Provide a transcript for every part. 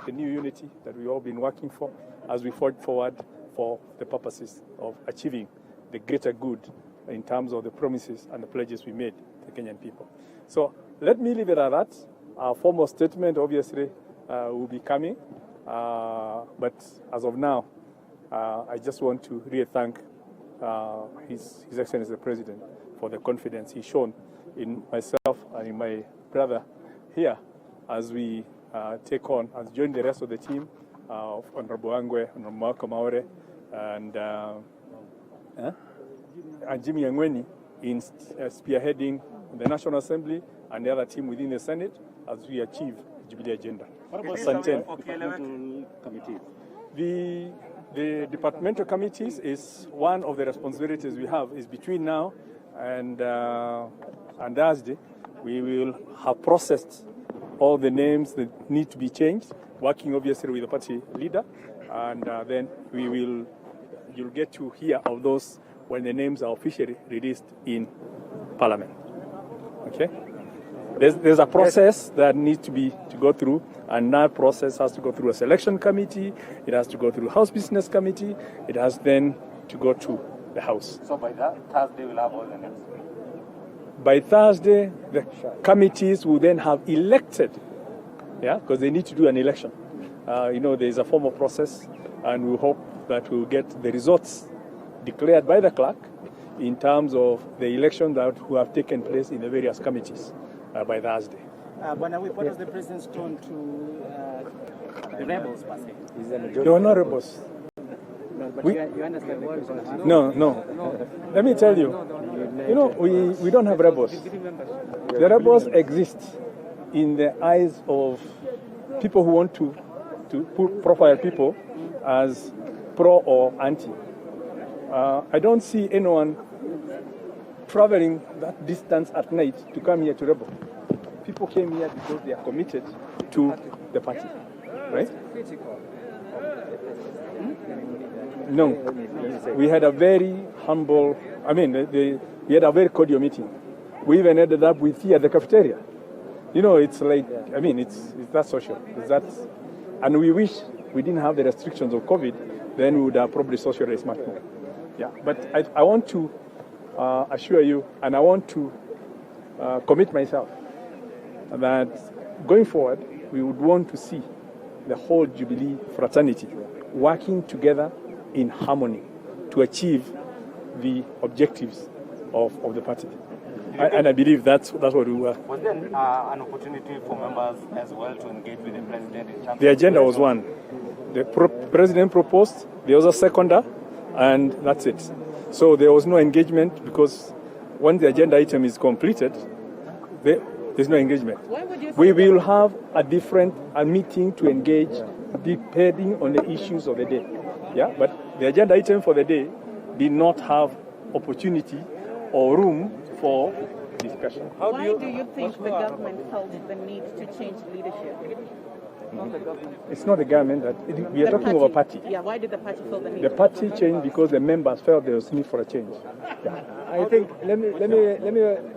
the new unity that we've all been working for as we forge forward for the purposes of achieving the greater good in terms of the promises and the pledges we made to the Kenyan people. So let me leave it at that. Our formal statement, obviously, will be coming. But as of now, I just want to really thank His Excellency the President for the confidence he's shown in myself and in my brother here as we take on, as join the rest of the team of Honorable Angwe, Honorable Maore, and Jimmy Angweni in spearheading the National Assembly and the other team within the Senate as we achieve the Jubilee agenda. What about departmental committees? The departmental committees is one of the responsibilities we have. Is between now and Thursday, we will have processed all the names that need to be changed, working obviously with the party leader, and then you'll get to hear of those when the names are officially released in Parliament. Okay? There's a process that needs to go through, and that process has to go through a selection committee, it has to go through House Business Committee, it has then to go to the House. So by that Thursday we'll have all the names? By Thursday, the committees will then have elected, because they need to do an election. There's a formal process, and we hope that we'll get the results declared by the clerk in terms of the election that will have taken place in the various committees by Thursday. What was the president's tone to the rebels, per se? There were no rebels. No, but you understand the question? No. Let me tell you, we don't have rebels. The rebels exist in the eyes of people who want to profile people as pro or anti. I don't see anyone traveling that distance at night to come here to rebel. People came here because they are committed to the party, right? No, we had a very humble, we had a very cordial meeting. We even ended up with tea at the cafeteria. It's like, it's that social. It's that, and we wish we didn't have the restrictions of COVID, then we would have probably socialized much more. Yeah, but I want to assure you, and I want to commit myself that going forward, we would want to see the whole Jubilee fraternity working together in harmony to achieve the objectives of the party. And I believe that's what we were. Was there an opportunity for members as well to engage with the president in terms The agenda was one. The president proposed, there was a seconder, and that's it. So there was no engagement because once the agenda item is completed, there's no engagement. We will have a meeting to engage depending on the issues of the day. Yeah, but the agenda item for the day did not have opportunity or room for discussion. Why do you think the government felt the need to change leadership? Not the government. It's not the government we are talking of a party. Yeah, why did the party feel the need? The party changed because the members felt there was need for a change. Yeah. I think let me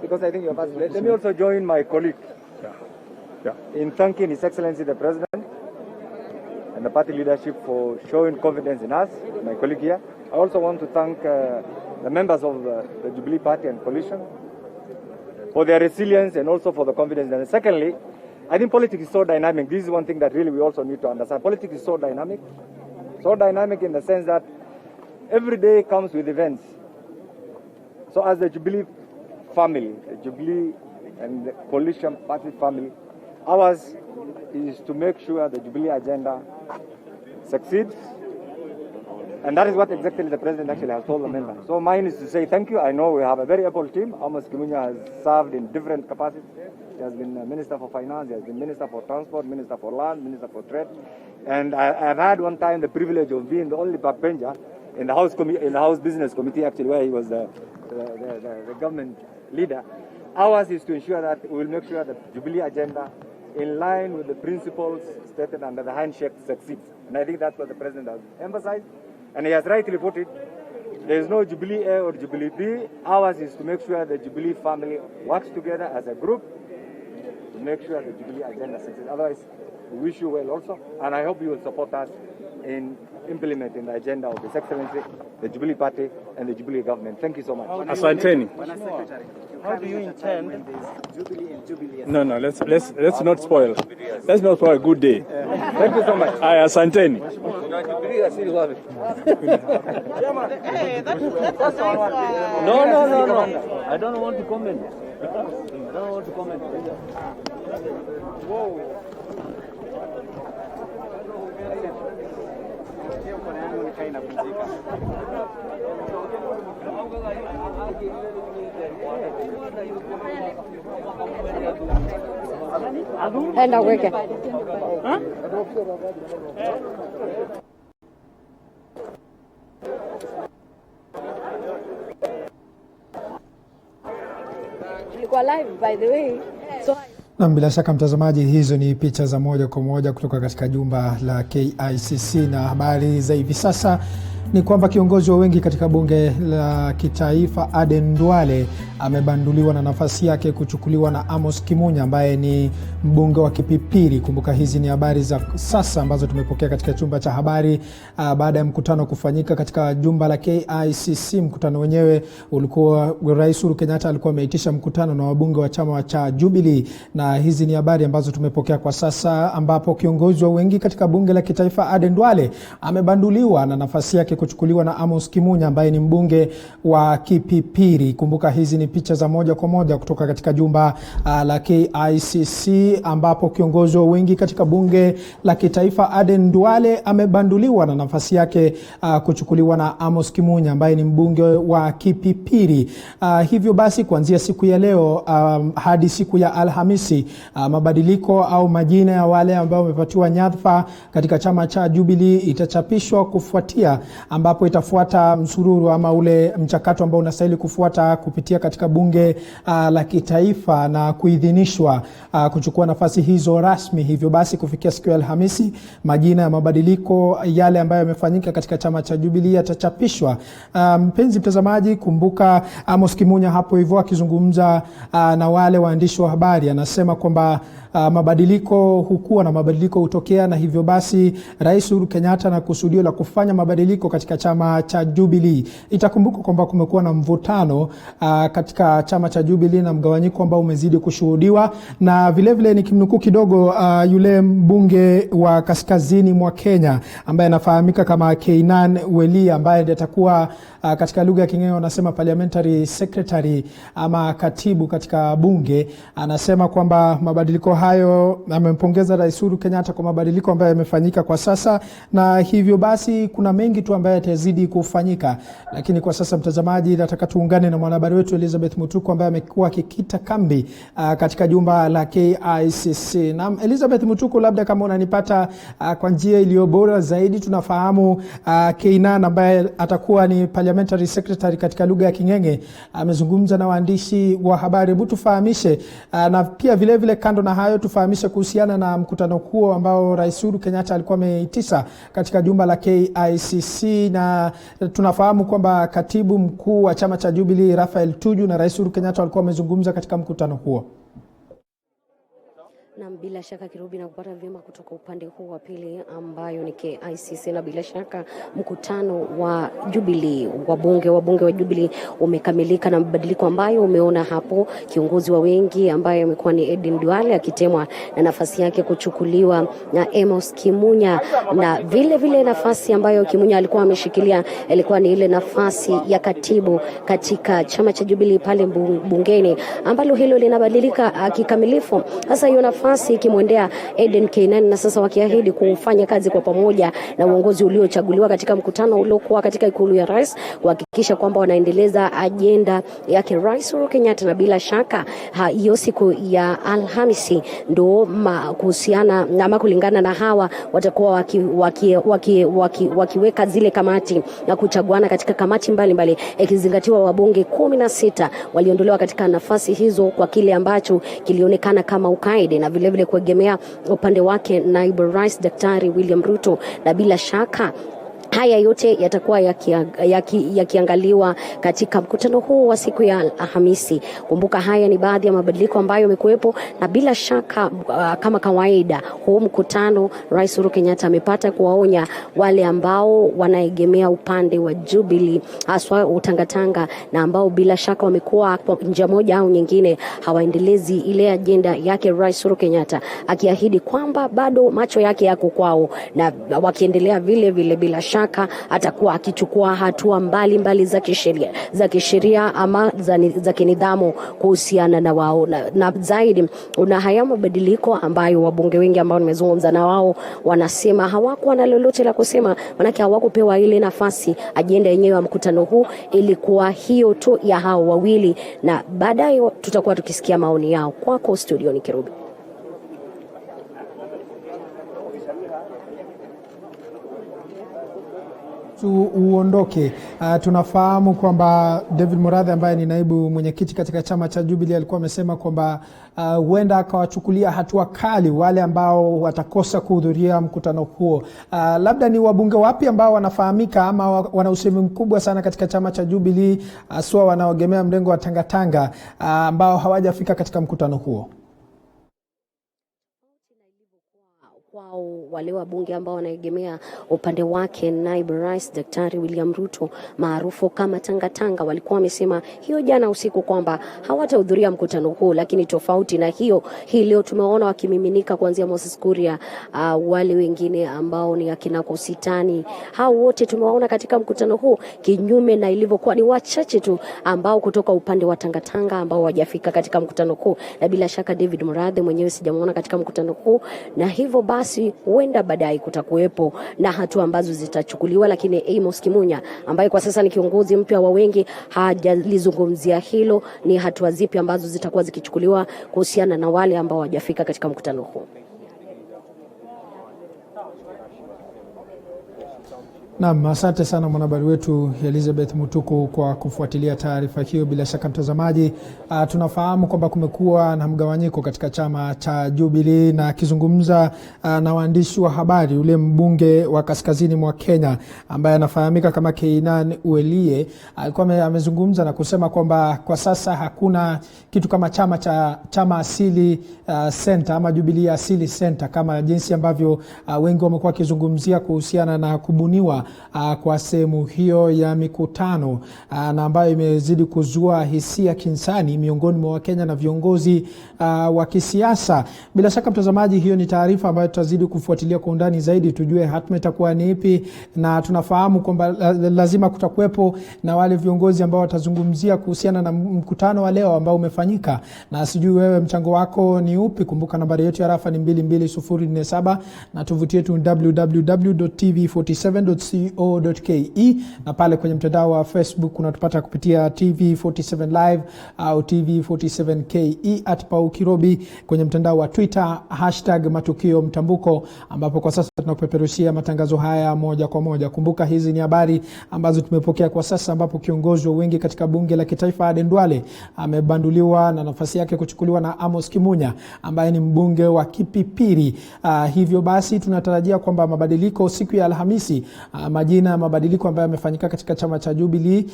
because I think you're fast. Let me also join my colleague in thanking His Excellency the President and the party leadership for showing confidence in us, my colleague here. I also want to thank the members of the Jubilee Party and Coalition for their resilience and also for the confidence. And secondly, I think politics is so dynamic. This is one thing that really we also need to understand. Politics is so dynamic in the sense that every day comes with events. So as the Jubilee family, the Jubilee and the Coalition Party family, ours is to make sure the Jubilee agenda succeeds. And that is what exactly the President actually has told the members. So mine is to say thank you. I know we have a very able team. Amos Kimunya has served in different capacities. He has been Minister for Finance, he has been Minister for Transport, Minister for Land, Minister for Trade. And I've had one time the privilege of being the only backbencher in the House Business Committee, actually, where he was the government leader. Ours is to ensure that we will make sure that the Jubilee agenda, in line with the principles stated under the handshake, succeeds. And I think that's what the President has emphasized. And he has rightly put it, there is no Jubilee A or Jubilee B. Ours is to make sure the Jubilee family works together as a group to make sure the Jubilee agenda succeeds. Otherwise, We wish you well also, and I hope you will support us in implementing the agenda of His Excellency, the Jubilee Party, and the Jubilee government. Thank you so much. Asanteni. How do you intend Jubilee and Jubilee? No, let's not spoil. Let's not spoil a good day. Thank you so much. Asanteni. Hey, that's nice. No. I don't want to comment. Whoa. Enda weke. Ilikuwa live by the way. So na bila shaka mtazamaji, hizo ni picha za moja kwa moja kutoka katika jumba la KICC, na habari za hivi sasa ni kwamba kiongozi wa wengi katika bunge la kitaifa Aden Duale amebanduliwa na nafasi yake kuchukuliwa na Amos Kimunya ambaye ni mbunge wa Kipipiri. Kumbuka hizi ni habari za sasa ambazo tumepokea katika chumba cha habari baada ya mkutano kufanyika katika jumba la KICC. Mkutano wenyewe ulikuwa, Rais Uhuru Kenyatta alikuwa ameitisha mkutano na wabunge wa chama cha Jubilee, na hizi ni habari ambazo tumepokea kwa sasa, ambapo kiongozi wa wengi katika bunge la kitaifa Aden Duale amebanduliwa na nafasi yake kuchukuliwa na Amos Kimunya ambaye ni mbunge wa Kipipiri. Kumbuka hizi ni picha za moja kwa moja kutoka katika jumba la KICC, ambapo kiongozi wa wengi katika bunge la kitaifa Aden Duale amebanduliwa na nafasi yake kuchukuliwa na Amos Kimunya ambaye ni mbunge wa Kipipiri. Hivyo basi kuanzia siku ya leo hadi siku ya Alhamisi, mabadiliko au majina ya wale ambao wamepatiwa nyadhifa katika chama cha Jubilee itachapishwa kufuatia, ambapo itafuata msururu ama ule mchakato ambao unastahili kufuata kupitia katika bunge la kitaifa na kuidhinishwa kuchukua nafasi hizo rasmi. Hivyo basi kufikia siku ya Alhamisi, majina ya mabadiliko yale ambayo yamefanyika katika chama cha Jubilee yatachapishwa. Mpenzi mtazamaji, kumbuka Amos Kimunya hapo hivyo akizungumza na wale waandishi wa habari anasema kwamba mabadiliko hukua na mabadiliko hutokea, na hivyo basi Rais Uhuru Kenyatta na kusudio la kufanya mabadiliko katika chama cha Jubilee. Itakumbuka kwamba kumekuwa na mvutano katika chama cha Jubilee na mgawanyiko ambao umezidi kushuhudiwa, na vile vile nikimnukuu kidogo yule mbunge wa kaskazini mwa Kenya ambaye anafahamika kama Keinan Weli ambaye atakuwa katika lugha ya King'eng'e wanasema parliamentary secretary ama katibu katika bunge, anasema kwamba mabadiliko hayo, amempongeza Rais Uhuru Kenyatta kwa mabadiliko ambayo yamefanyika kwa sasa, na hivyo basi kuna mengi tu ambayo yatazidi kufanyika. Lakini kwa sasa mtazamaji, nataka tuungane na mwanahabari wetu Elizabeth Mutuku ambaye amekuwa akikita kambi katika jumba la KICC. Na Elizabeth Mutuku, labda kama unanipata kwa njia iliyo bora zaidi, tunafahamu Keinan ambaye atakuwa ni parliamentary secretary katika lugha ya King'eng'e amezungumza na waandishi wa habari. Hebu tufahamishe, na pia vile vile kando na hayo tufahamishe kuhusiana na mkutano huo ambao Rais Uhuru Kenyatta alikuwa ameitisha katika jumba la KICC, na tunafahamu kwamba katibu mkuu wa chama cha Jubilee Raphael Tuju na Rais Uhuru Kenyatta walikuwa wamezungumza katika mkutano huo. Na bila shaka Kirubi na kupata vyema kutoka upande huu wa pili ambayo ni KICC, na bila shaka mkutano wa Jubilee, wabunge wa Jubilee umekamilika na mabadiliko ambayo umeona hapo, kiongozi wa wengi ambaye amekuwa ni Aden Duale akitemwa na nafasi yake kuchukuliwa na Amos Kimunya, na vile vile nafasi ambayo Kimunya alikuwa ameshikilia ilikuwa ni ile nafasi ya katibu katika chama cha Jubilee pale bungeni, ambalo hilo linabadilika kikamilifu. Sasa hiyo nafasi ikimwendea Aden Keinan, na sasa wakiahidi kufanya kazi kwa pamoja na uongozi uliochaguliwa katika mkutano uliokuwa katika ikulu ya rais kuhakikisha kwamba wanaendeleza ajenda yake Rais Uhuru Kenyatta. Na bila shaka hiyo siku ya Alhamisi ndo kuhusiana na kulingana na hawa watakuwa wakiweka zile kamati na kuchaguana katika kamati mbalimbali, ikizingatiwa wabunge 16 waliondolewa katika nafasi hizo kwa kile ambacho kilionekana kama ukaidi, na vile vile kuegemea upande wake naibu rais Daktari William Ruto. Na bila shaka Haya yote yatakuwa yakiangaliwa katika mkutano huu wa siku ya Alhamisi. Kumbuka haya ni baadhi ya mabadiliko ambayo yamekuwepo, na bila shaka kama kawaida huu mkutano Rais Uhuru Kenyatta amepata kuwaonya wale ambao wanaegemea upande wa Jubilee, haswa utangatanga, na ambao bila shaka wamekuwa kwa njia moja au nyingine hawaendelezi ile agenda yake Rais Uhuru Kenyatta, akiahidi kwamba bado macho yake yako kwao, na wakiendelea vile vile bila shaka atakuwa akichukua hatua mbalimbali za kisheria ama za kinidhamu kuhusiana na wao, na zaidi una haya mabadiliko ambayo wabunge wengi ambao nimezungumza na wao wanasema hawakuwa na lolote la kusema, manake hawakupewa ile nafasi. Ajenda yenyewe ya mkutano huu ilikuwa hiyo tu ya hao wawili, na baadaye tutakuwa tukisikia maoni yao. Kwako studio ni Kirubi. Uondoke. Tunafahamu kwamba David Murathe ambaye ni naibu mwenyekiti katika chama cha Jubilee alikuwa amesema kwamba huenda akawachukulia hatua kali wale ambao watakosa kuhudhuria mkutano huo. Labda ni wabunge wapi ambao wanafahamika ama wana usemi mkubwa sana katika chama cha Jubilee, aswa wanaogemea mrengo wa tangatanga, ambao hawajafika katika mkutano huo? Wao wale wabunge ambao wanaegemea upande wake naibu rais Daktari William Ruto maarufu kama tangatanga walikuwa wamesema hiyo jana usiku kwamba hawatahudhuria mkutano huu, lakini tofauti na hiyo, hii leo tumeona wakimiminika kuanzia Moses Kuria, wale wengine ambao ni akina Kositani, hao wote tumewaona katika mkutano huu, kinyume na ilivyokuwa ni wachache tu ambao kutoka upande wa tangatanga ambao hawajafika katika mkutano huu. Na bila shaka David Murathe mwenyewe sijamuona katika mkutano huu, na hivyo basi huenda baadaye kutakuwepo na hatua ambazo zitachukuliwa, lakini Amos Kimunya ambaye kwa sasa ni kiongozi mpya wa wengi hajalizungumzia hilo, ni hatua zipi ambazo zitakuwa zikichukuliwa kuhusiana na wale ambao hawajafika katika mkutano huu. Naam, asante sana mwanahabari wetu Elizabeth Mutuku kwa kufuatilia taarifa hiyo. Bila shaka mtazamaji, tunafahamu kwamba kumekuwa na mgawanyiko katika chama cha Jubilee, na akizungumza na waandishi wa habari ule mbunge wa kaskazini mwa Kenya ambaye anafahamika kama Keinan Uelie alikuwa amezungumza na kusema kwamba kwa sasa hakuna kitu kama chama asili center ama Jubilee asili center kama jinsi ambavyo wengi wamekuwa wakizungumzia kuhusiana na kubuniwa kwa sehemu hiyo ya mikutano, na ambayo imezidi kuzua hisia kinsani miongoni mwa Wakenya na viongozi wa kisiasa. Bila shaka mtazamaji, hiyo ni taarifa ambayo tutazidi kufuatilia kwa undani zaidi tujue hatma itakuwa ni ipi, na tunafahamu kwamba lazima kutakuwepo na wale viongozi ambao watazungumzia kuhusiana na mkutano wa leo ambao umefanyika, na sijui wewe mchango wako ni upi. Kumbuka nambari yetu ya rafa ni 22047 na tovuti yetu www.tv47.co.ke, na pale kwenye mtandao wa Facebook unatupata kupitia TV47 Live au TV47KE @paukirobi, kwenye mtandao wa Twitter #matukio mtambuko, ambapo kwa sasa tunakupeperushia matangazo haya moja kwa moja. Kumbuka hizi ni habari ambazo tumepokea kwa sasa, ambapo kiongozi wa wengi katika bunge la kitaifa Aden Duale amebanduliwa na nafasi yake kuchukuliwa na Amos Kimunya ambaye ni mbunge wa Kipipiri. Hivyo basi tunatarajia kwamba mabadiliko siku ya Alhamisi, majina ya mabadiliko ambayo yamefanyika katika chama cha Jubilee,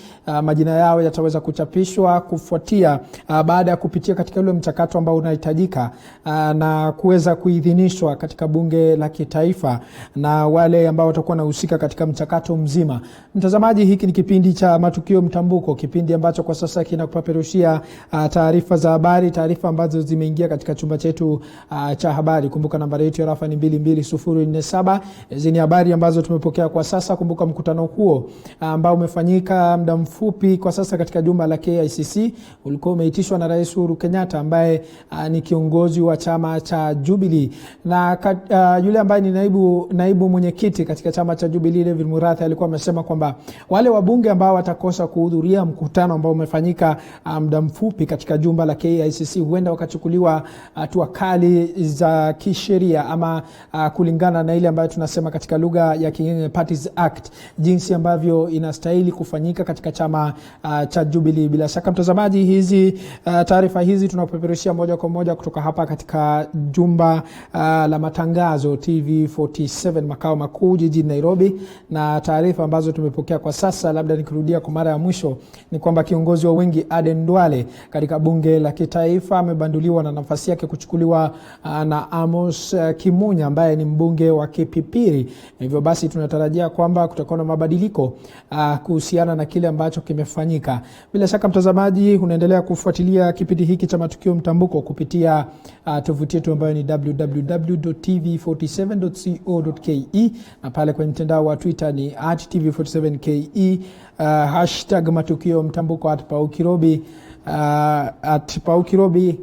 majina yao yataweza kuchapishwa kufuatia baada ya kupitia katika ule mchakato ambao unahitajika na kuweza kuidhinishwa katika bunge la kitaifa na wale ambao watakuwa nahusika katika mchakato mzima. Mtazamaji, hiki ni kipindi cha Matukio Mtambuko, kipindi ambacho kwa sasa kinakupeperushia taarifa za habari, taarifa ambazo zimeingia katika chumba chetu cha habari. Kumbuka nambari yetu ya rafa ni 22047. Hizi ni habari ambazo tumepokea kwa sasa. Kumbuka mkutano huo ambao umefanyika muda mfupi kwa sasa katika jumba la KICC ulikuwa umeitishwa na Rais Uhuru Kenyatta ambaye ni kiongozi wa chama cha Jubilee, na yule ambaye ni naibu mwenyekiti katika chama cha Jubilee David Murathe alikuwa amesema kwamba wale wabunge ambao watakosa kuhudhuria mkutano ambao umefanyika muda mfupi katika jumba la KICC huenda wakachukuliwa hatua kali za kisheria ama kulingana na ile ambayo ambayo tunasema katika lugha ya Kingine Parties Act, jinsi ambavyo inastahili kufanyika katika chama cha Jubilee. Bila shaka mtazamaji, hizi taarifa hizi tunapeperushia moja kwa moja kutoka hapa katika jumba la matangazo TV47 makao makuu jijini Nairobi, na taarifa ambazo tumepokea kwa sasa, labda nikirudia kwa mara ya mwisho, ni kwamba kiongozi wa wengi Aden Duale katika bunge la kitaifa amebanduliwa na nafasi yake kuchukuliwa na Amos Kimunya ambaye ni mbunge wa Kipipiri. Hivyo basi tunatarajia kwamba kutakuwa na mabadiliko kuhusiana na kile ambacho kimefanyika. Bila shaka mtazamaji, unaendelea kufuatilia kipindi hiki cha Matukio Mtambuko kupitia tovuti yetu ambayo ni www.tv47.co.ke, na pale kwenye mtandao wa Twitter ni @tv47ke, #Matukio Mtambuko, @paukirobi, @paukirobi,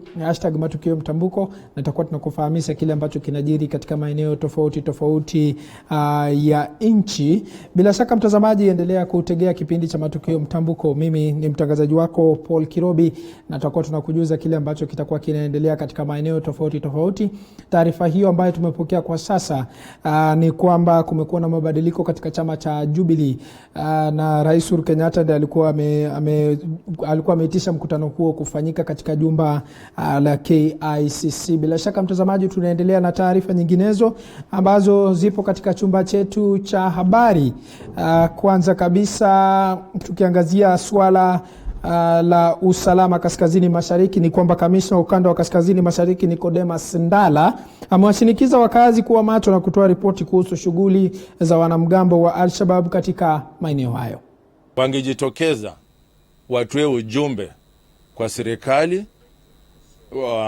#Matukio Mtambuko, na tutakuwa tunakufahamisha kile ambacho kinajiri katika maeneo tofauti ya nchi. Bila shaka mtazamaji, endelea kutegea kipindi cha Matukio Mtambuko. Mimi ni mtangazaji wako Paul Kirobi, na tutakuwa tunakujuza kile ambacho kitakuwa kinaendelea katika maeneo tofauti. Taarifa hiyo ambayo tumepokea kwa sasa ni kwamba kumekuwa na mabadiliko katika chama cha Jubilee, na Rais Uhuru Kenyatta ndiye alikuwa ameitisha mkutano huo kufanyika katika jumba la KICC. Bila shaka mtazamaji, tunaendelea na taarifa nyinginezo ambazo zipo katika chumba chetu cha habari. Kwanza kabisa tukiangazia swala la usalama kaskazini mashariki, ni kwamba kamishna ukanda wa kaskazini mashariki Nicodemus Ndala amewashinikiza wakazi kuwa macho na kutoa ripoti kuhusu shughuli za wanamgambo wa Al-Shabaab katika maeneo hayo. Wangejitokeza watoe ujumbe kwa serikali,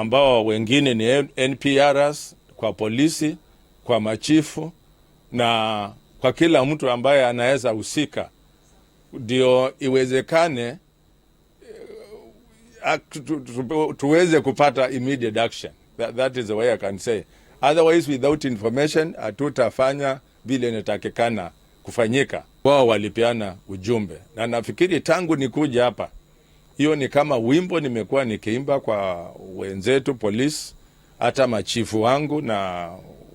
ambao wengine ni NPRs, kwa polisi, kwa machifu na kwa kila mtu ambaye anaweza husika, ndio iwezekane tuweze kupata immediate action. That is the way I can say. Otherwise, without information hatutafanya vile inatakikana kufanyika. Wao walipeana ujumbe, na nafikiri tangu nikuja hapa, hiyo ni kama wimbo nimekuwa nikiimba kwa wenzetu polisi, hata machifu wangu na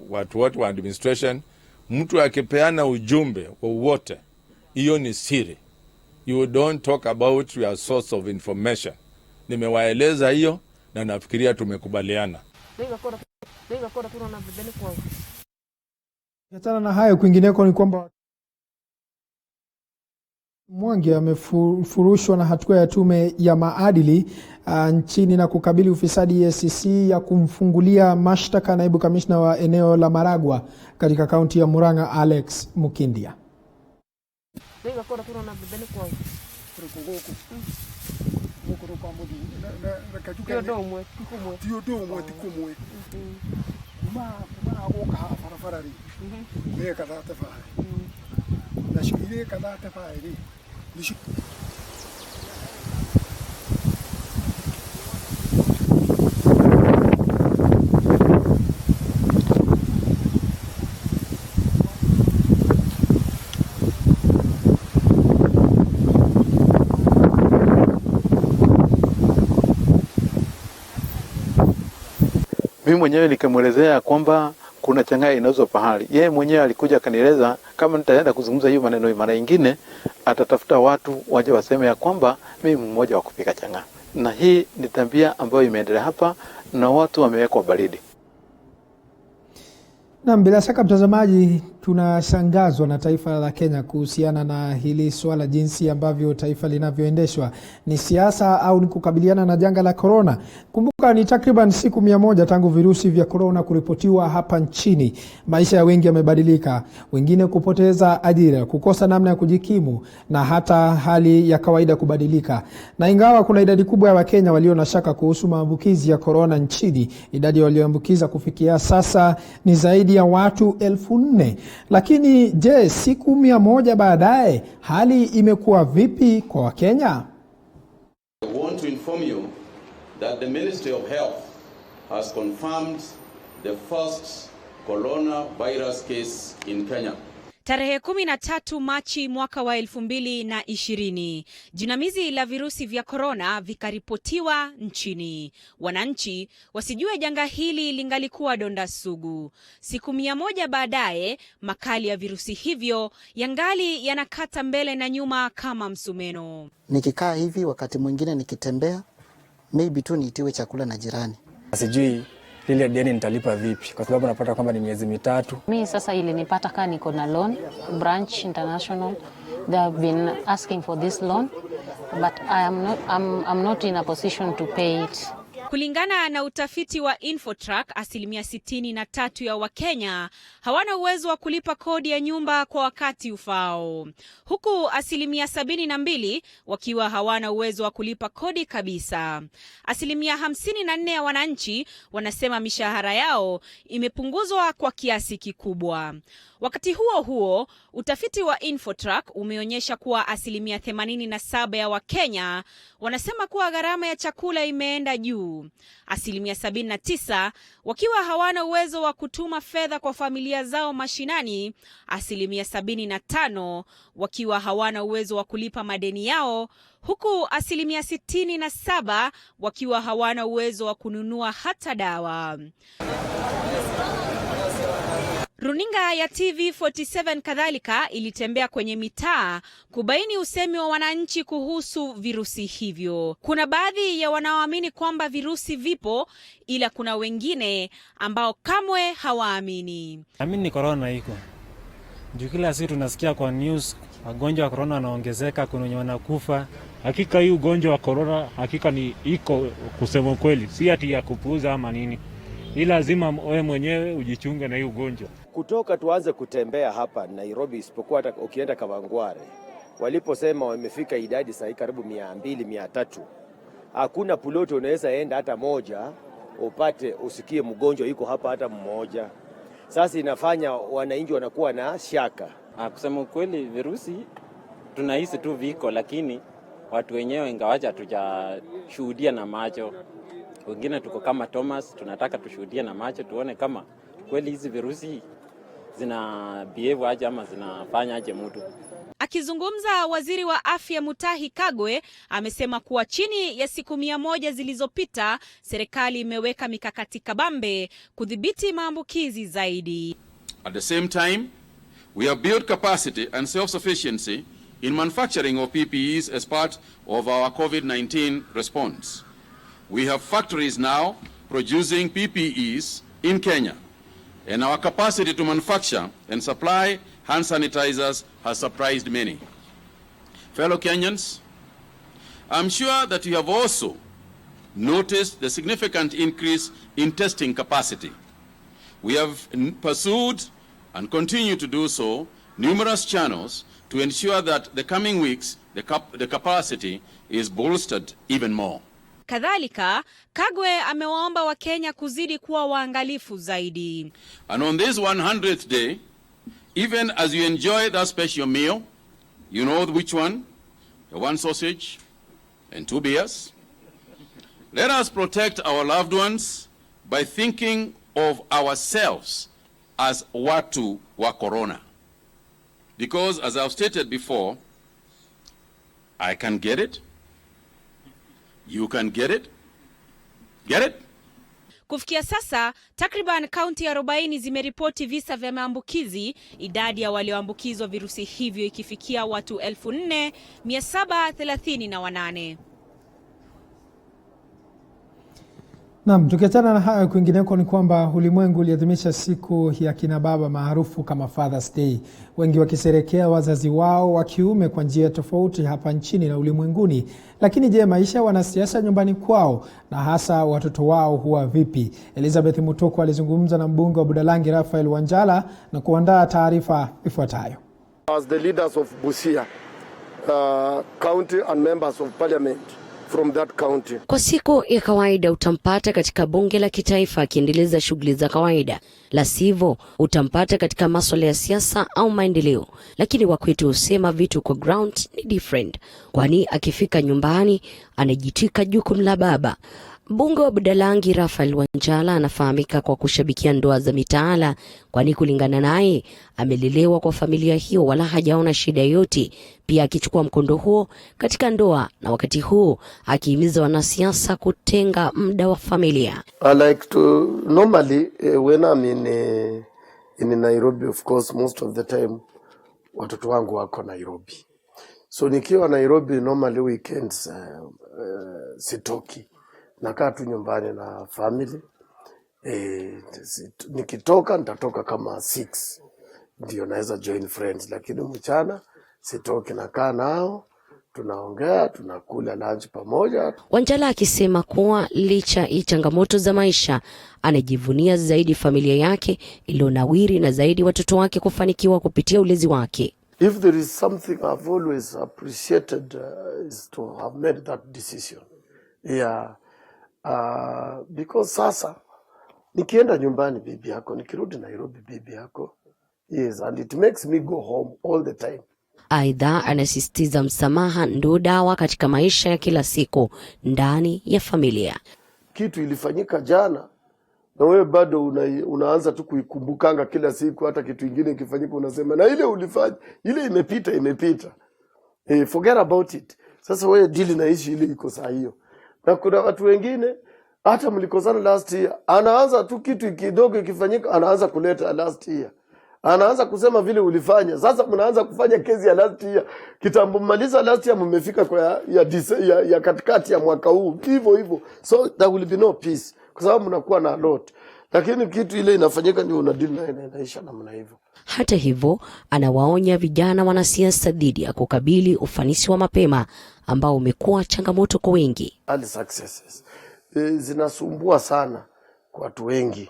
watu wote wa administration. Mtu akipeana ujumbe wowote, hiyo ni siri. You don't talk about your source of information. Nimewaeleza hiyo na nafikiria tumekubaliana. Kiachana na hayo, kwingineko ni kwamba Mwangi amefurushwa na hatua ya tume ya maadili nchini na kukabili ufisadi EACC ya kumfungulia mashtaka naibu kamishna wa eneo la Maragwa katika kaunti ya Murang'a Alex Mukindia. Mimi mwenyewe nikamwelezea kwamba kuna changaa inauzwa pahali. Yeye mwenyewe alikuja akanieleza kama nitaenda kuzungumza hiyo maneno mara nyingine, atatafuta watu waje waseme ya kwamba mimi mmoja wa kupika changaa. Na hii ni tabia ambayo imeendelea hapa na watu wamewekwa baridi. Na bila shaka mtazamaji, tunashangazwa na taifa la Kenya kuhusiana na hili swala, jinsi ambavyo taifa linavyoendeshwa. Ni siasa au ni kukabiliana na janga la corona? Kumbuka ni takriban siku 100 tangu virusi vya corona kuripotiwa hapa nchini. Maisha ya wengi yamebadilika, wengine kupoteza ajira, kukosa namna ya kujikimu, na hata hali ya kawaida kubadilika. Na ingawa kuna idadi kubwa ya Wakenya walio na shaka kuhusu maambukizi ya corona nchini, idadi walioambukiza kufikia sasa ni zaidi ya watu 4,000. Lakini je, siku 100 baadaye hali imekuwa vipi kwa Wakenya? I want to inform you that the Ministry of Health has confirmed the first coronavirus case in Kenya. Tarehe 13 Machi mwaka wa 2020, jinamizi la virusi vya korona vikaripotiwa nchini. Wananchi wasijue janga hili lingalikuwa donda sugu. Siku 100 baadaye, makali ya virusi hivyo yangali yanakata mbele na nyuma kama msumeno. Nikikaa hivi wakati mwingine nikitembea, maybe tu niitiwe chakula na jirani. Sijui lile deni nitalipa vipi kwa sababu napata kwamba ni miezi 3. Mimi sasa ilinipata kama niko na loan, Branch International, they have been asking for this loan but I'm not in a position to pay it. Kulingana na utafiti wa Infotrack, 63% ya Wakenya hawana uwezo wa kulipa kodi ya nyumba kwa wakati ufao, huku 72% wakiwa hawana uwezo wa kulipa kodi kabisa. 54% ya wananchi wanasema mishahara yao imepunguzwa kwa kiasi kikubwa. Wakati huo huo, utafiti wa Infotrack umeonyesha kuwa 87% ya Wakenya wanasema kuwa gharama ya chakula imeenda juu. 79% wakiwa hawana uwezo wa kutuma fedha kwa familia zao mashinani, 75% wakiwa hawana uwezo wa kulipa madeni yao, huku 67% wakiwa hawana uwezo wa kununua hata dawa. Runinga ya TV47 kadhalika ilitembea kwenye mitaa kubaini usemi wa wananchi kuhusu virusi hivyo. Kuna baadhi ya wanaoamini kwamba virusi vipo, ila kuna wengine ambao kamwe hawaamini. Amini corona iko. Juu kila siku tunasikia kwa news wagonjwa wa corona wanaongezeka, kuna wenye wanakufa. Hakika hii ugonjwa wa corona hakika ni iko, kusema kweli, si ati ya kupuuza ama nini. Ni lazima wewe mwenyewe ujichunge na hii ugonjwa. Kutoka tuanze kutembea hapa Nairobi, isipokuwa hata ukienda Kawangware, waliposema wamefika idadi sahi karibu 200-300, hakuna puloto unaweza enda hata moja upate usikie mgonjwa yuko hapa hata mmoja. Sasa inafanya wananchi wanakuwa na shaka. Kusema kweli, virusi tunahisi tu viko, lakini watu wenyewe ingawaje hatujashuhudia na macho. Wengine tuko kama Thomas, tunataka tushuhudie na macho tuone kama kweli hizi virusi zina behave aje ama zinafanya aje mtu. Akizungumza, waziri wa afya Mutahi Kagwe amesema kuwa chini ya siku 100 zilizopita serikali imeweka mikakati kabambe kudhibiti maambukizi zaidi. At the same time, we have built capacity and self-sufficiency in manufacturing of PPEs as part of our COVID-19 response. We have factories now producing PPEs in Kenya, and our capacity to manufacture and supply hand sanitizers has surprised many. Fellow Kenyans, I'm sure that you have also noticed the significant increase in testing capacity. We have pursued and continue to do so numerous channels to ensure that the coming weeks the capacity is bolstered even more. Kadhalika, Kagwe amewaomba Wakenya kuzidi kuwa waangalifu zaidi. And on this 100th day, even as you enjoy that special meal, you know which one, the 1 sausage and 2 beers, let us protect our loved ones by thinking of ourselves as watu wa corona. Because as I've stated before, I can get it, you can get it. Get it? Kufikia sasa, takriban kaunti 40 zimeripoti visa vya maambukizi, idadi ya walioambukizwa virusi hivyo ikifikia watu 4738. Naam, tukiachana na hayo, kwingineko ni kwamba ulimwengu uliadhimisha siku ya kina baba maarufu kama Father's Day, wengi wakisherehekea wazazi wao wa kiume kwa njia tofauti hapa nchini na ulimwenguni. Lakini je, maisha wanasiasa nyumbani kwao na hasa watoto wao huwa vipi? Elizabeth Mutoko alizungumza na mbunge wa Budalangi Raphael Wanjala na kuandaa taarifa ifuatayo. As the leaders of Busia county and members of parliament from that county. Kwa siku ya kawaida utampata katika bunge la kitaifa akiendeleza shughuli za kawaida, la sivyo utampata katika masuala ya siasa au maendeleo. Lakini wakwetu husema vitu kwa ground ni different, kwani akifika nyumbani anajitika jukumu la baba. Mbunge wa Budalangi Raphael Wanjala anafahamika kwa kushabikia ndoa za mitaala, kwani kulingana naye amelelewa kwa familia hiyo wala hajaona shida yoyote, pia akichukua mkondo huo katika ndoa, na wakati huo akihimiza wanasiasa kutenga muda wa familia. I like to normally when I'm in Nairobi, of course most of the time watoto wangu wako Nairobi. So nikiwa Nairobi normally weekends sitoki. Nakaa tu nyumbani na family. Nikitoka nitatoka kama 6. Ndio naweza join friends, lakini mchana sitoki, nakaa nao, tunaongea, tunakula lunch pamoja. Wanjala akisema kuwa licha ya changamoto za maisha, anajivunia zaidi familia yake iliyonawiri na zaidi watoto wake kufanikiwa kupitia ulezi wake. If there is something I've always appreciated is to have made that decision. Yeah. Because sasa nikienda nyumbani bibi yako, nikirudi Nairobi bibi yako. Yes, and it makes me go home all the time. Aidha, anasisitiza msamaha ndio dawa katika maisha ya kila siku ndani ya familia. Kitu ilifanyika jana na wewe bado unaanza tu kuikumbukanga kila siku, hata kitu kingine kifanyika unasema na ile ulifanya, ile imepita. Forget about it. Sasa wewe deal na issue ile iko saa hiyo. Na kuna watu wengine hata mlikosana last year, anaanza tu kitu kidogo ikifanyika anaanza kuleta last year. Anaanza kusema vile ulifanya. Sasa mnaanza kufanya kesi ya last year. Kitambo mmaliza last year mmefika kwa ya katikati ya mwaka huu. Hivyo. So there will be no peace. Kwa sababu mnakuwa na lot. Lakini kitu ile inafanyika ndio unadili na inaisha namna hivyo. Hata hivyo, anawaonya vijana wanasiasa dhidi ya kukabili ufanisi wa mapema ambao umekuwa changamoto kwa wengi. Early successes zinasumbua sana kwa watu wengi.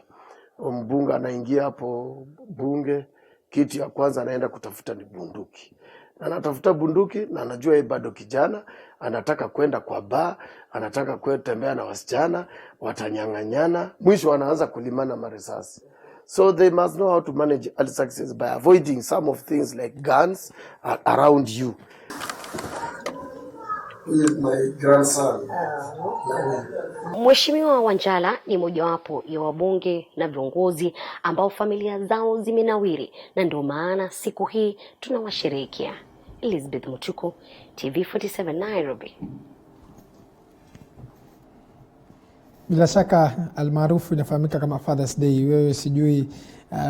Mbunge anaingia hapo bunge, kitu ya kwanza anaenda kutafuta ni bunduki. Na anatafuta bunduki na anajua yeye bado kijana, anataka kwenda kwa bar, anataka kutembea na wasichana, watanyang'anyana, mwisho anaanza kulimana marisasi. So they must know how to manage early success by avoiding some of things like guns around you. With my grandson. Mheshimiwa Wanjala ni mojawapo ya wabunge na viongozi ambao familia zao zimenawiri, na ndio maana siku hii tunawasherehekea. Elizabeth Mutuko, TV47 Nairobi. Bila shaka almaarufu inafahamika kama Father's Day. Wewe sijui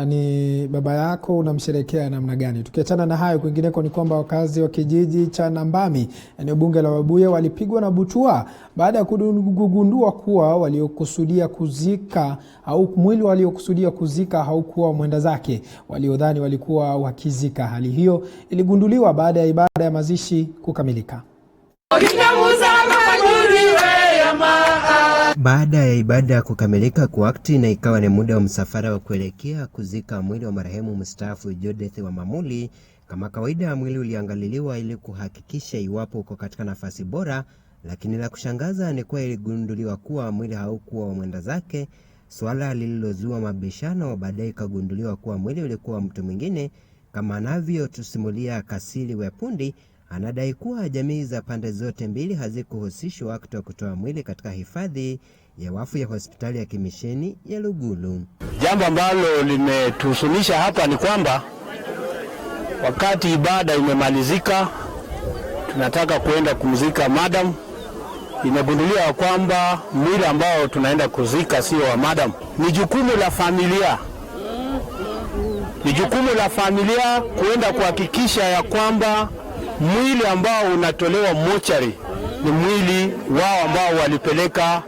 ni baba yako unamsherehekea namna gani? Tukiachana na hayo, kwingineko ni kwamba wakazi wa kijiji cha Nambami eneo bunge la Webuye walipigwa na butwaa baada ya kugundua kuwa waliokusudia kuzika au mwili waliokusudia kuzika haukuwa mwenda zake, waliodhani walikuwa wakizika. Hali hiyo iligunduliwa baada ya ibada ya mazishi kukamilika. Baada ya ibada kukamilika kwa wakati na ikawa ni muda wa msafara wa kuelekea kuzika mwili wa marehemu mstaafu Judith wa Mamuli, kama kawaida mwili uliangaliliwa ili kuhakikisha iwapo uko katika nafasi bora, lakini la kushangaza ni kuwa iligunduliwa kuwa mwili haukuwa wa mwenda zake, swala lililozua mabishano. Baadaye ikagunduliwa kuwa mwili ulikuwa mtu mwingine, kama anavyotusimulia Kasili Wepundi. Anadai kuwa jamii za pande zote mbili hazikuhusishwa wakati wa kutoa mwili katika hifadhi ya wafu ya hospitali ya Kimisheni ya Lugulu. Jambo ambalo limetuhusunisha hapa ni kwamba wakati ibada imemalizika, tunataka kuenda kumzika madam, imegunduliwa kwamba mwili ambao tunaenda kuzika sio wa madam. Ni jukumu la familia. Ni jukumu la familia kuenda kuhakikisha ya kwamba mwili ambao unatolewa mochari ni mwili wao ambao walipeleka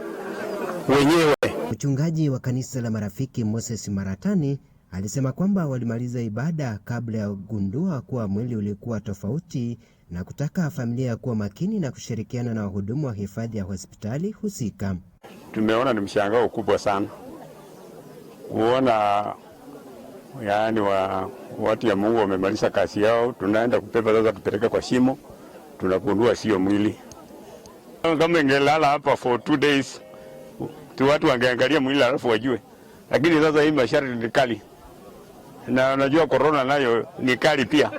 wenyewe. Mchungaji wa kanisa la Marafiki Moses Maratani alisema kwamba walimaliza ibada kabla ya kugundua kuwa mwili ulikuwa tofauti, na kutaka familia kuwa makini na kushirikiana na wahudumu wa hifadhi ya hospitali husika. Tumeona ni mshangao kubwa sana kuona yaani watu ya Mungu wamemaliza kazi yao, tunaenda kubeba sasa tupeleka kwa shimo, tunagundua sio mwili. Kama ingelala hapa for 2 days, watu wangeangalia mwili alafu wajue. Lakini sasa hii masharti ni kali. Na unajua corona nayo ni kali pia.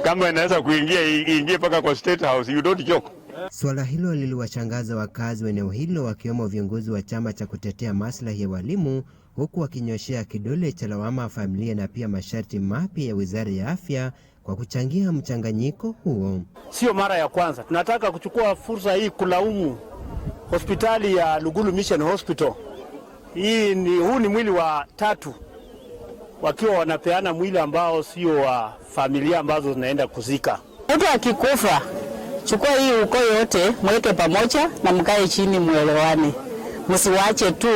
Kama inaweza kuingia mpaka kwa State House, you don't joke. Suala hilo liliwashangaza wakazi wa eneo hilo, wakiwemo viongozi wa chama cha kutetea maslahi ya walimu, huku wakinyoshea kidole cha lawama familia na pia masharti mapya ya Wizara ya Afya kwa kuchangia mchanganyiko huo. Sio mara ya kwanza. Tunataka kuchukua fursa hii kulaumu hospitali ya Lugulu Mission Hospital. Huu ni mwili wa 3 wakiwa wanapeana mwili ambao sio wa familia ambazo zinaenda kuzika. Mtu akikufa, chukua hii uko yote, mweke pamoja na mkae chini muelewane. Msiwache tu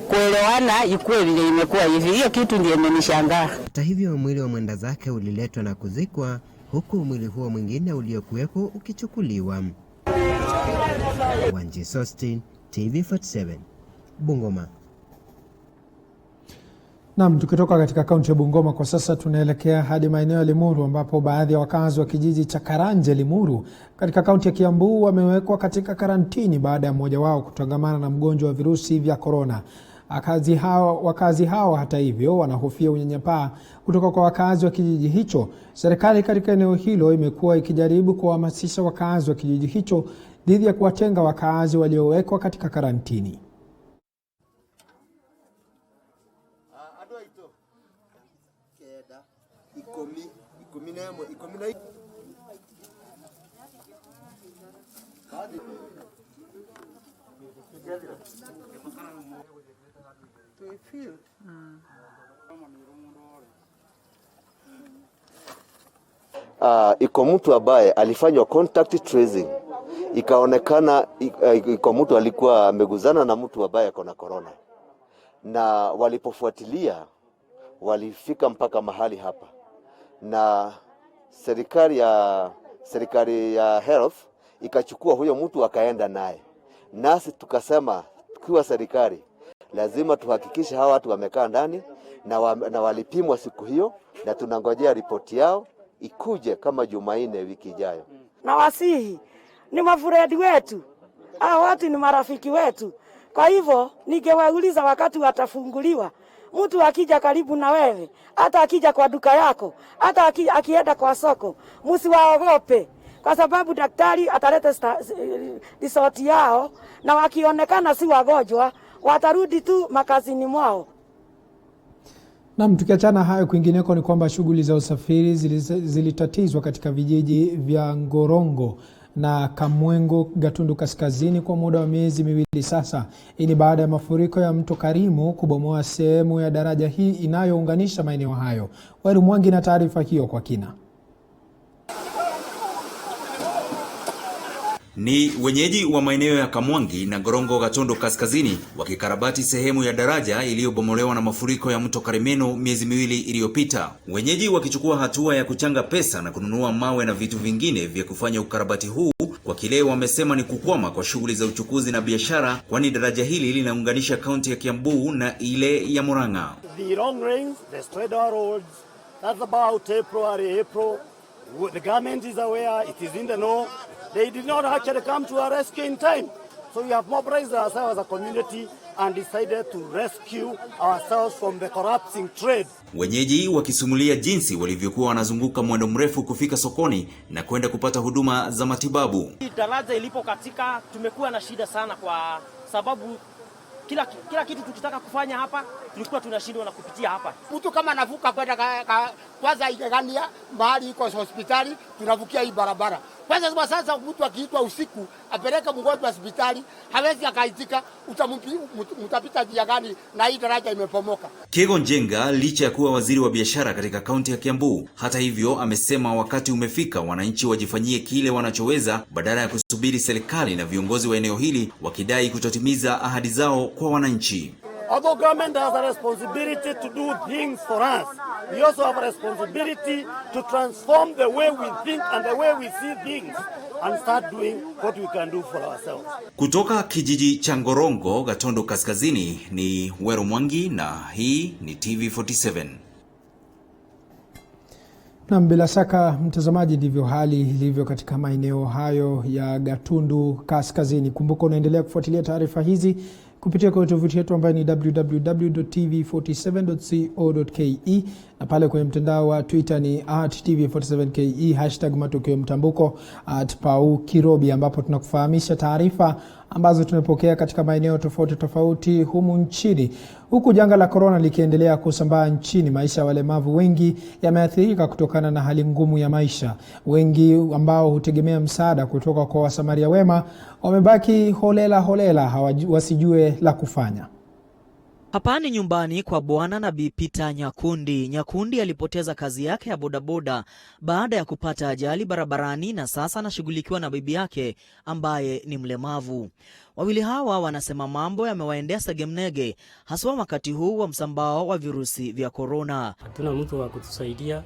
kuelewana ikuwe vile imekuwa hivi. Hiyo kitu ndiyo imenishangaa. Hata hivyo, mwili wa mwenda zake uliletwa na kuzikwa, huku mwili huo mwingine uliokuwepo ukichukuliwa. Wanji Sostin, TV47, Bungoma. Naam, tukitoka katika kaunti ya Bungoma kwa sasa tunaelekea hadi maeneo ya Limuru, ambapo baadhi ya wakazi wa kijiji cha Karanje Limuru katika kaunti ya Kiambu wamewekwa katika karantini baada ya mmoja wao kutangamana na mgonjwa wa virusi vya korona. Wakazi hao hata hivyo wanahofia unyanyapaa kutoka kwa wakazi wa kijiji hicho. Serikali katika eneo hilo imekuwa ikijaribu kuhamasisha wakazi wa kijiji hicho dhidi ya kuwatenga wakazi waliowekwa katika karantini. Iko mtu ambaye alifanywa contact tracing, ikaonekana iko mtu alikuwa ameguzana na mtu ambaye ako na corona, na walipofuatilia walifika mpaka mahali hapa, na serikali ya health ikachukua huyo mtu akaenda naye. Nasi tukasema tukiwa serikali lazima tuhakikishe hawa watu wamekaa ndani na walipimwa siku hiyo, na tunangojea ripoti yao ikuje kama Jumanne wiki ijayo. Na wasihi ni mafuredi wetu, hao watu ni marafiki wetu. Kwa hivyo ningewauliza wakati watafunguliwa, mtu akija karibu na wewe, hata akija kwa duka yako, hata akienda kwa soko, msiwaogope, kwa sababu daktari ataleta risoti yao, na wakionekana si wagonjwa watarudi tu makazini mwao. Naam, tukiachana hayo, kwingineko ni kwamba shughuli za usafiri zilitatizwa katika vijiji vya Ngorongo na Kamwengo, Gatundu Kaskazini kwa muda wa miezi miwili sasa. Hii ni baada ya mafuriko ya mto Karimu kubomoa sehemu ya daraja hii inayounganisha maeneo hayo. Weru Mwangi na taarifa hiyo kwa kina. Ni wenyeji wa maeneo ya Kamwangi na Ngorongo, Gatundu Kaskazini wakikarabati sehemu ya daraja iliyobomolewa na mafuriko ya mto Karimeno miezi miwili iliyopita. Wenyeji wakichukua hatua ya kuchanga pesa na kununua mawe na vitu vingine vya kufanya ukarabati huu kwa kile wamesema ni kukwama kwa shughuli za uchukuzi na biashara, kwani daraja hili linaunganisha kaunti ya Kiambu na ile ya Murang'a. The long rains destroyed our roads. That's about April. The government is aware, it is in the know. They did not actually come to our rescue in time. So we have mobilized ourselves as a community and decided to rescue ourselves from the collapsing trade. Wenyeji wakisimulia jinsi walivyokuwa wanazunguka mwendo mrefu kufika sokoni na kwenda kupata huduma za matibabu. Daraja ilipo katika tumekuwa na shida sana, kwa sababu kila kitu tukitaka kufanya hapa tulikuwa tunashindwa na kupitia hapa. Mtu kama anavuka kwenda kwanza igania mahali iko hospitali, tunavukia hii barabara. Kwanza sasa mtu akiitwa usiku apeleka mgonjwa hospitali, hawezi akaitika, mtapita njia gani na hii daraja imepomoka. Kego Njenga, licha ya kuwa waziri wa biashara katika kaunti ya Kiambu, hata hivyo amesema wakati umefika wananchi wajifanyie kile wanachoweza badala ya kusubiri serikali na viongozi wa eneo hili wakidai kutotimiza ahadi zao kwa wananchi. Although government has a responsibility to do things for us, we also have a responsibility to transform the way we think and the way we see things and start doing what we can do for ourselves. Kutoka kijiji cha Ngorongo, Gatundu Kaskazini, ni Weru Mwangi na hii ni TV47. Na bila shaka mtazamaji, ndivyo hali ilivyo katika maeneo hayo ya Gatundu Kaskazini. Kumbuka unaendelea kufuatilia taarifa hizi kupitia kwa tovuti yetu ambayo ni www.tv47.co.ke na pale kwenye mtandao wa Twitter ni @tv47ke, #matukio mtambuko, @paukirobi, ambapo tunakufahamisha taarifa ambazo tumepokea katika maeneo tofauti tofauti humu nchini. Huku janga la corona likiendelea kusambaa nchini, maisha ya walemavu wengi yameathirika kutokana na hali ngumu ya maisha. Wengi ambao hutegemea msaada kutoka kwa wasamaria wema wamebaki holela wasijue la kufanya. Hapa ni nyumbani kwa Bwana na Bi Peter Nyakundi. Nyakundi alipoteza kazi yake ya bodaboda baada ya kupata ajali barabarani, na sasa anashughulikiwa na bibi yake ambaye ni mlemavu. Wawili hawa wanasema mambo yamewaendea segemnege, haswa wakati huu wa msambao wa virusi vya corona. Hatuna mtu wa kutusaidia,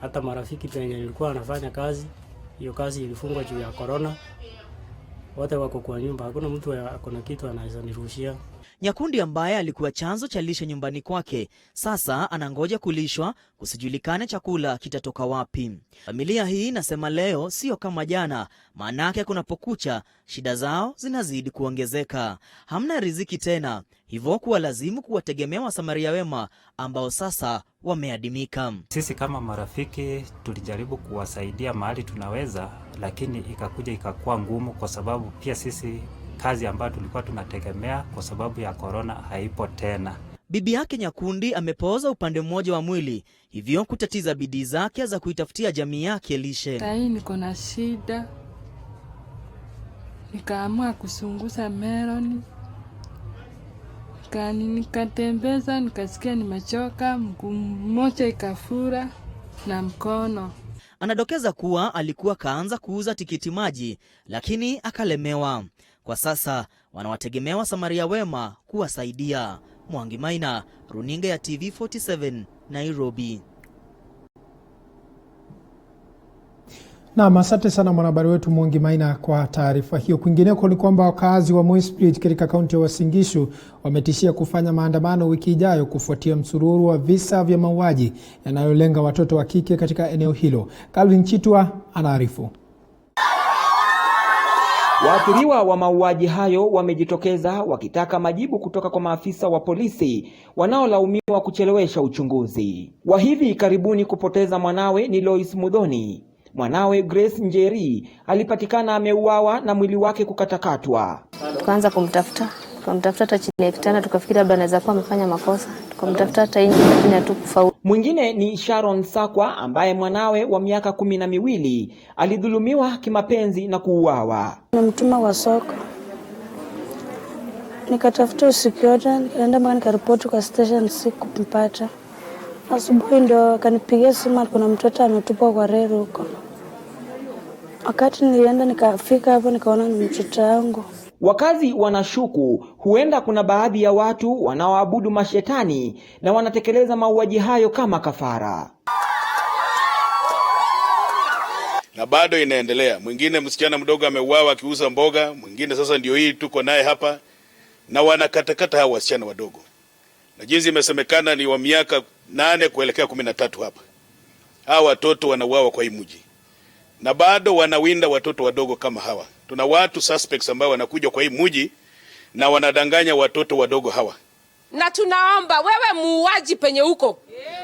hata marafiki penye nilikuwa anafanya kazi, hiyo kazi ilifungwa juu ya corona. Wote wako kwa nyumba, hakuna mtu akona kitu anaweza nirushia. Nyakundi ambaye alikuwa chanzo cha lishe nyumbani kwake, sasa anangoja kulishwa, kusijulikane chakula kitatoka wapi. Familia hii nasema leo sio kama jana, maanake kunapokucha shida zao zinazidi kuongezeka. Hamna riziki tena, hivyo kuwa lazimu kuwategemea wasamaria wema ambao sasa wameadimika. Sisi kama marafiki tulijaribu kuwasaidia mahali tunaweza, lakini ikakuwa ngumu kwa sababu pia sisi kazi ambayo tulikuwa tunategemea kwa sababu ya corona haipo tena. Bibi yake Nyakundi amepooza upande mmoja wa mwili, hivyo kutatiza bidii zake za kuitafutia jamii yake lishe. Sai niko na shida, nikaamua kusunguza meloni, nikatembeza, nikasikia nimechoka, mguu mmoja ikafura na mkono. Anadokeza kuwa alikuwa kaanza kuuza tikiti maji, lakini akalemewa. Kwa sasa wanawategemea wasamaria wema kuwasaidia. Mwangi Maina, runinga ya TV47, Nairobi. Na asante sana mwanahabari wetu Mwangi Maina kwa taarifa hiyo. Kwingineko ni kwamba wakazi wa Moisprit katika kaunti ya Uasin Gishu wametishia kufanya maandamano wiki ijayo kufuatia msururu wa visa vya mauaji yanayolenga watoto wa kike katika eneo hilo. Calvin Chitwa anaarifu. Waathiriwa wa mauaji hayo wamejitokeza wakitaka majibu kutoka kwa maafisa wa polisi wanaolaumiwa kuchelewesha uchunguzi. Wa hivi karibuni kupoteza mwanawe ni Lois Mudhoni. Mwanawe Grace Njeri alipatikana ameuawa na mwili wake kukatakatwa. Tukaanza kumtafuta hata chini ya kitanda, tukafikiri labda anaweza kuwa amefanya makosa. Tukamtafuta hata nje, lakini hatukufaulu. Mwingine ni Sharon Sakwa ambaye mwanawe wa miaka 12 alidhulumiwa kimapenzi na kuuawa. Nimemtuma wa soko, nikatafuta usiku yote, nikaenda mpaka nikaripoti kwa station, sikumpata. Asubuhi ndo akanipigia simu, kuna mtoto ametupwa kwa reli huko. Wakati nilienda nikafika hapo, nikaona ni mtoto wangu. Wakazi wanashuku huenda kuna baadhi ya watu wanaoabudu mashetani na wanatekeleza mauaji hayo kama kafara. Na bado inaendelea. Mwingine msichana mdogo ameuawa akiuza mboga, mwingine sasa ndio hii tuko naye hapa, na wanakatakata hawa wasichana wadogo. Na jinsi imesemekana ni wa miaka 8 kuelekea 13 hapa. Hawa watoto wanauawa kwa hii mji. Na bado wanawinda watoto wadogo kama hawa. Tuna watu suspects ambao wanakuja kwa hii mji na wanadanganya watoto wadogo hawa. Na tunaomba wewe muuaji penye huko,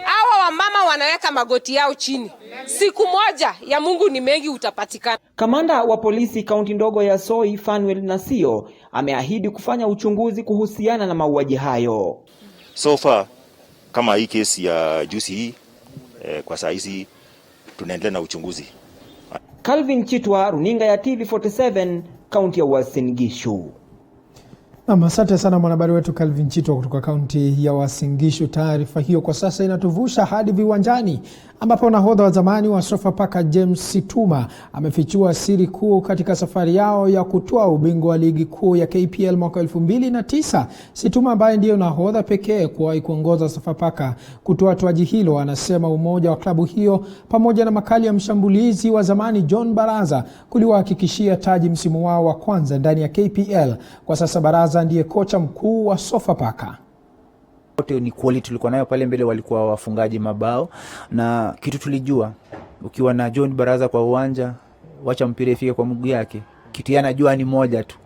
hawa wamama wanaweka magoti yao chini. Siku moja ya Mungu ni mengi utapatikana. Kamanda wa polisi kaunti ndogo ya Soi, Fanuel Nasio, ameahidi kufanya uchunguzi kuhusiana na mauaji hayo. So far, kama hii kesi ya juzi hii, kwa saa hizi tunaendelea na uchunguzi. Calvin Chitwa, runinga ya TV47, kaunti ya Uasin Gishu. Asante sana mwanahabari wetu Calvin Chitwa kutoka kaunti ya Uasin Gishu. Taarifa hiyo kwa sasa inatuvusha hadi viwanjani, ambapo nahodha wa zamani wa Sofapaka James Situma amefichua siri kuu katika safari yao ya kutoa ubingwa wa ligi kuu ya KPL mwaka 2009. Situma ambaye ndiyo nahodha pekee kuwahi kuongoza Sofapaka kutoa taji hilo, anasema umoja wa klabu hiyo pamoja na makali ya mshambulizi wa zamani John Baraza kuliwahakikishia taji msimu wao wa kwanza ndani ya KPL. Kwa sasa Baraza ndiye kocha mkuu wa Sofapaka. Wote ni quality tulikuwa nayo pale mbele, walikuwa wafungaji mabao, na kitu tulijua ukiwa na John Baraza kwa uwanja, wacha mpira ifike kwa mguu yake, kitu anajua ni moja tu,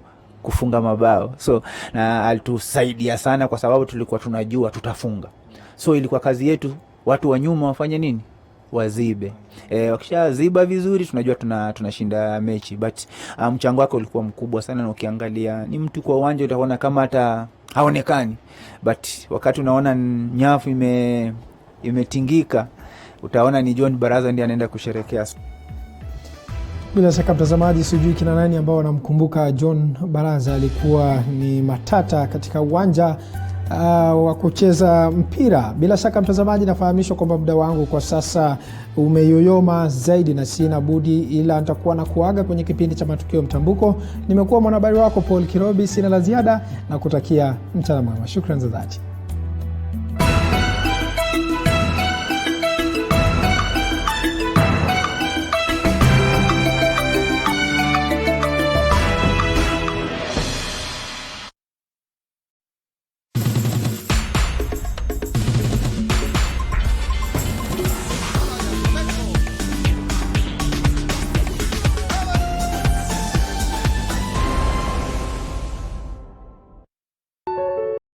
kufunga mabao. So na alitusaidia sana kwa sababu tulikuwa tunajua tutafunga. So ilikuwa kazi yetu watu wa nyuma wafanye nini? Wazibe. Wakishaziba vizuri tunajua tunashinda mechi, but mchango wake ulikuwa mkubwa sana, na ukiangalia ni mtu kwa uwanja utaona kama hata haonekani, but wakati unaona nyafu imetingika utaona ni John Baraza ndiye anaenda kusherekea. Bila shaka mtazamaji, sijui kina nani ambao wanamkumbuka John Baraza. Alikuwa ni matata katika uwanja wa kucheza mpira. Bila shaka mtazamaji, nafahamishwa kwamba muda wangu kwa sasa umeyoyoma zaidi na sina budi ila nitakuwa na kuaga kwenye kipindi cha Matukio Mtambuko. Nimekuwa mwanahabari wako Paul Kirobi, sina la ziada na kutakia mchana mwema. Shukrani za dhati.